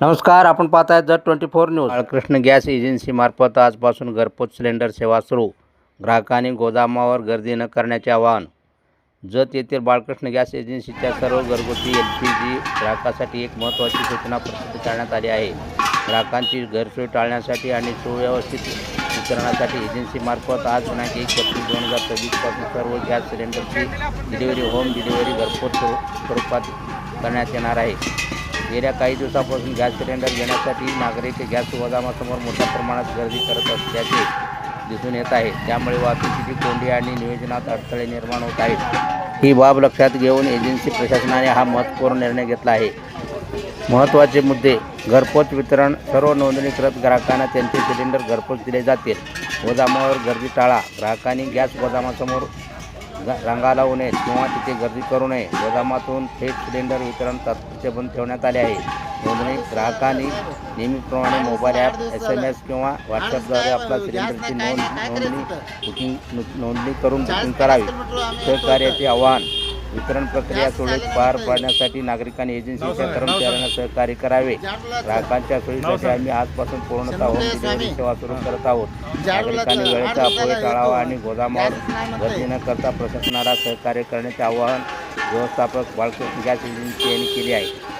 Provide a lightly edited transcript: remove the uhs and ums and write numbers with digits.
नमस्कार, आपण पाहत आहेत Z24 न्यूज। बाळकृष्ण गॅस एजन्सीमार्फत आजपासून घरपोच सिलेंडर सेवा सुरू। ग्राहकांनी गोदामावर गर्दी न करण्याचे आवाहन। जत येथील बाळकृष्ण गॅस एजन्सीच्या सर्व घरगुती LPG ग्राहकांसाठी एक महत्त्वाची सूचना प्रसिद्ध करण्यात आली आहे। ग्राहकांची गैरसोय टाळण्यासाठी आणि सुव्यवस्थित वितरणासाठी एजन्सीमार्फत आज दिनांक 1 एप्रिल 2024 पासून सर्व गॅस सिलेंडरची डिलिव्हरी होम डिलिव्हरी घरपोच स्वरूपात करण्यात येणार आहे। गेल्या काही दिवसांपासून गॅस सिलेंडर घेण्यासाठी नागरिक गॅस गोदामासमोर मोठ्या प्रमाणात गर्दी करत असल्याचे दिसून येत आहे। त्यामुळे वाहतुकीची कोंडी आणि नियोजनात अडथळे निर्माण होत आहेत। ही बाब लक्षात घेऊन एजन्सी प्रशासनाने हा महत्त्वपूर्ण निर्णय घेतला आहे। महत्त्वाचे मुद्दे: घरपोच वितरण। सर्व नोंदणीकृत ग्राहकांना त्यांचे सिलेंडर घरपोच दिले जातील। गोदामावर गर्दी टाळा। ग्राहकांनी गॅस गोदामासमोर रांगा लावू नयेत किंवा तिथे गर्दी करू नये। गोदामातून थेट सिलेंडर वितरण तात्पुरते बंद ठेवण्यात आले आहे। नोंदणी: ग्राहकांनी नेहमीप्रमाणे मोबाईल ॲप, SMS किंवा व्हॉट्सॲपद्वारे आपल्या सिलेंडरची नोंदणी करून बुकिंग करावी। सहकार्याचे आवाहन: वितरण प्रक्रिया सुरळीत पार पाडण्यासाठी नागरिकांनी एजन्सीच्या कर्मचाऱ्यांना सहकार्य करावे। ग्राहकांच्या सोयीसाठी आम्ही आजपासून पूर्णतः होम डिलिव्हरी सेवा सुरू करत आहोत। नागरिकांनी वेळेचा अपव्यय टाळावा आणि गोदामावर गर्दी न करता प्रशासनाला सहकार्य करण्याचे आवाहन व्यवस्थापक बाळकृष्ण गॅस एजन्सी यांनी केले आहे।